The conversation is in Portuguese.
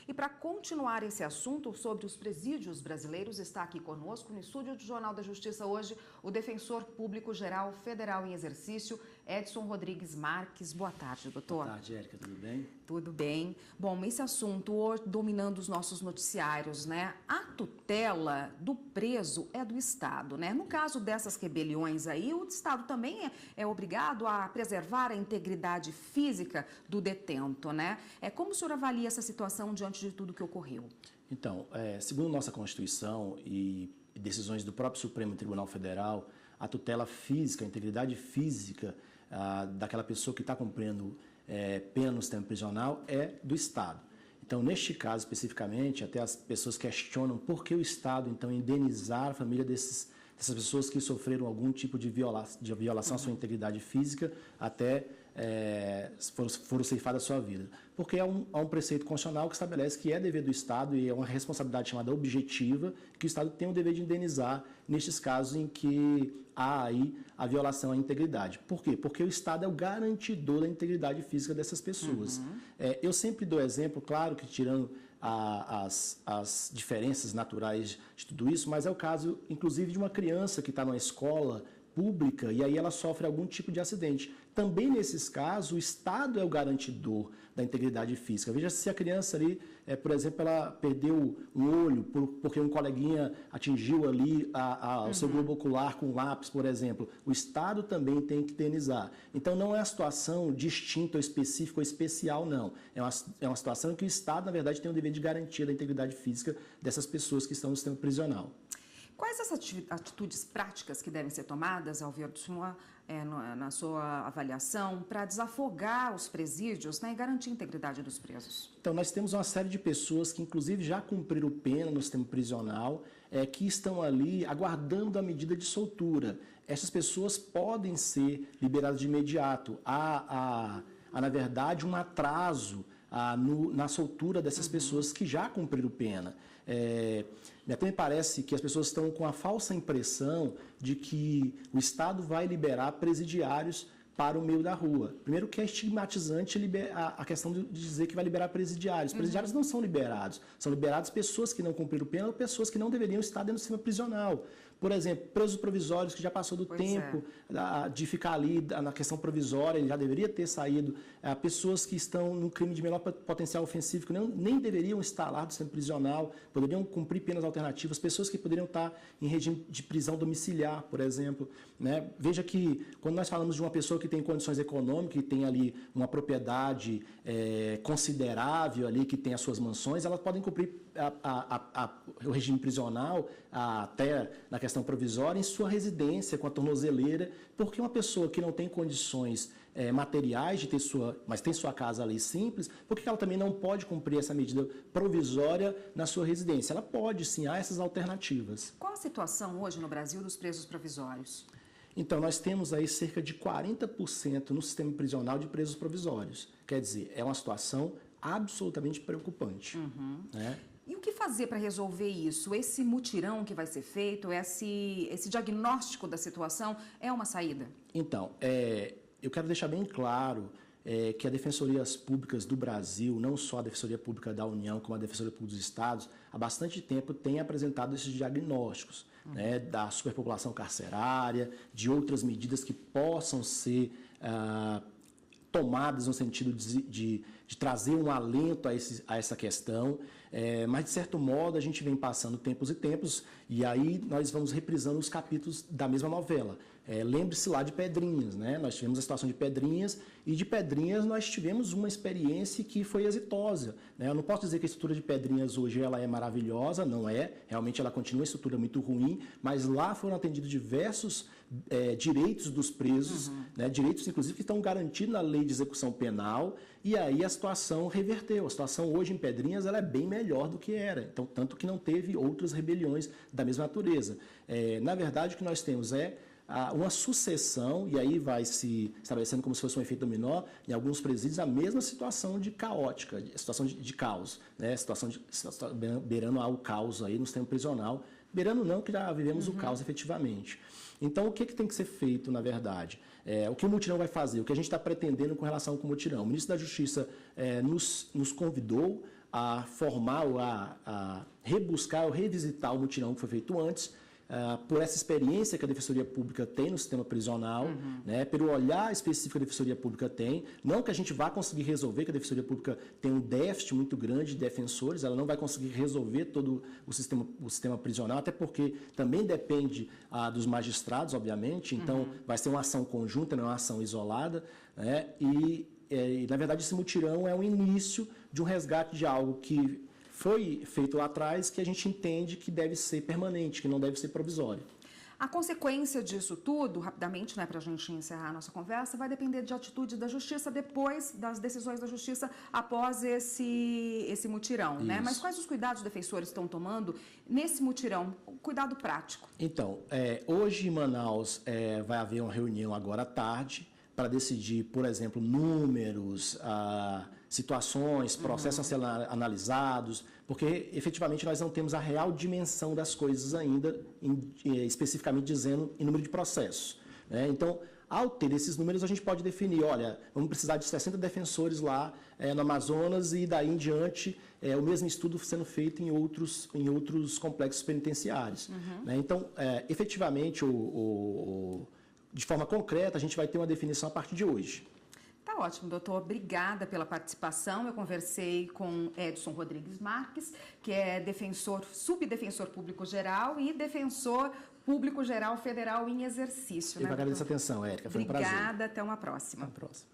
E para continuar esse assunto sobre os presídios brasileiros, está aqui conosco no estúdio do Jornal da Justiça hoje o Defensor Público Geral Federal em Exercício, Edson Rodrigues Marques. Boa tarde, doutor. Boa tarde, Érica. Tudo bem? Tudo bem. Bom, esse assunto hoje dominando os nossos noticiários, né? A tutela do preso é do Estado, né? No caso dessas rebeliões aí, o Estado também é obrigado a preservar a integridade física do detento, né? Como o senhor avalia essa situação diante de tudo que ocorreu? Então, segundo nossa Constituição e decisões do próprio Supremo Tribunal Federal, a tutela física, a integridade física daquela pessoa que está cumprindo pena no sistema prisional é do Estado. Então, neste caso especificamente, até as pessoas questionam por que o Estado, então, indenizar a família dessas pessoas que sofreram algum tipo de violação à sua integridade física até foram ceifadas a sua vida. Porque há um preceito constitucional que estabelece que é dever do Estado e é uma responsabilidade chamada objetiva que o Estado tem o dever de indenizar nestes casos em que há aí a violação à integridade. Por quê? Porque o Estado é o garantidor da integridade física dessas pessoas. Eu sempre dou exemplo, claro que tirando as diferenças naturais de tudo isso, mas é o caso, inclusive, de uma criança que está numa escola pública e aí ela sofre algum tipo de acidente. Também nesses casos, o Estado é o garantidor da integridade física. Veja se a criança ali, por exemplo, ela perdeu um olho porque um coleguinha atingiu ali o seu globo ocular com um lápis, por exemplo. O Estado também tem que indenizar. Então, não é uma situação distinta ou específica ou especial, não. É uma situação em que o Estado, na verdade, tem o dever de garantia da integridade física dessas pessoas que estão no sistema prisional. Quais as atitudes práticas que devem ser tomadas, ao ver na sua avaliação, para desafogar os presídios, né, e garantir a integridade dos presos? Então, nós temos uma série de pessoas que, inclusive, já cumpriram pena no sistema prisional, que estão ali aguardando a medida de soltura. Essas pessoas podem ser liberadas de imediato. Há na verdade, um atraso na soltura dessas pessoas que já cumpriram pena. Até me parece que as pessoas estão com a falsa impressão de que o Estado vai liberar presidiários para o meio da rua. Primeiro que é estigmatizante a questão de dizer que vai liberar presidiários. Presidiários não são liberados. São liberados pessoas que não cumpriram pena ou pessoas que não deveriam estar dentro do sistema prisional. Por exemplo, presos provisórios que já passou do tempo de ficar ali na questão provisória, ele já deveria ter saído. Pessoas que estão num crime de menor potencial ofensivo, que nem deveriam estar lá no sistema prisional, poderiam cumprir penas alternativas. Pessoas que poderiam estar em regime de prisão domiciliar, por exemplo. Né? Veja que quando nós falamos de uma pessoa que tem condições econômicas, que tem ali uma propriedade considerável ali, que tem as suas mansões, elas podem cumprir o regime prisional até na questão provisória em sua residência com a tornozeleira, porque uma pessoa que não tem condições materiais de ter mas tem sua casa ali simples, por que ela também não pode cumprir essa medida provisória na sua residência? Ela pode sim, há essas alternativas. Qual a situação hoje no Brasil dos presos provisórios? Então, nós temos aí cerca de 40% no sistema prisional de presos provisórios. Quer dizer, é uma situação absolutamente preocupante. Né? E o que fazer para resolver isso? Esse mutirão que vai ser feito, esse diagnóstico da situação é uma saída? Então, eu quero deixar bem claro que as defensorias públicas do Brasil, não só a Defensoria Pública da União, como a Defensoria Pública dos Estados, há bastante tempo tem apresentado esses diagnósticos, né, da superpopulação carcerária, de outras medidas que possam ser tomadas no sentido de trazer um alento a essa questão, mas de certo modo a gente vem passando tempos e tempos e aí nós vamos reprisando os capítulos da mesma novela. Lembre-se lá de Pedrinhas, né? Nós tivemos a situação de Pedrinhas e de Pedrinhas nós tivemos uma experiência que foi exitosa, né? Eu não posso dizer que a estrutura de Pedrinhas hoje ela é maravilhosa, não é, realmente ela continua uma estrutura muito ruim, mas lá foram atendidos diversos direitos dos presos, né? Direitos inclusive que estão garantidos na lei de execução penal e aí a situação reverteu. A situação hoje em Pedrinhas ela é bem melhor do que era, então, tanto que não teve outras rebeliões da mesma natureza. Na verdade, o que nós temos uma sucessão, e aí vai se estabelecendo como se fosse um efeito dominó, em alguns presídios, a mesma situação de caótica, situação de caos, né? Situação beirando ao caos aí no sistema prisional, beirando não, que já vivemos o caos efetivamente. Então, o que tem que ser feito, na verdade? O que o mutirão vai fazer? O que a gente está pretendendo com relação ao mutirão? O ministro da Justiça nos convidou a formar ou a rebuscar ou revisitar o mutirão que foi feito antes, por essa experiência que a Defensoria Pública tem no sistema prisional, né, pelo olhar específico que a Defensoria Pública tem, não que a gente vá conseguir resolver, que a Defensoria Pública tem um déficit muito grande de defensores, ela não vai conseguir resolver todo o sistema prisional, até porque também depende dos magistrados, obviamente, então vai ser uma ação conjunta, não é uma ação isolada, né, e na verdade esse mutirão é o início de um resgate de algo que foi feito lá atrás, que a gente entende que deve ser permanente, que não deve ser provisório. A consequência disso tudo, rapidamente, né, para a gente encerrar a nossa conversa, vai depender de atitude da Justiça depois das decisões da Justiça após esse mutirão, né? Mas quais os cuidados os defensores estão tomando nesse mutirão? Cuidado prático. Então, hoje em Manaus vai haver uma reunião agora à tarde para decidir, por exemplo, números, situações, processos a serem analisados, porque efetivamente nós não temos a real dimensão das coisas ainda, especificamente dizendo em número de processos, né? Então, ao ter esses números, a gente pode definir, olha, vamos precisar de 60 defensores lá no Amazonas e daí em diante o mesmo estudo sendo feito em outros complexos penitenciários, né? Então, efetivamente, de forma concreta, a gente vai ter uma definição a partir de hoje. Tá ótimo, doutor. Obrigada pela participação. Eu conversei com Edson Rodrigues Marques, que é subdefensor público geral e defensor público geral federal em exercício. Eu agradeço a atenção, Érica. Foi um prazer. Obrigada. Até uma próxima. Até a próxima.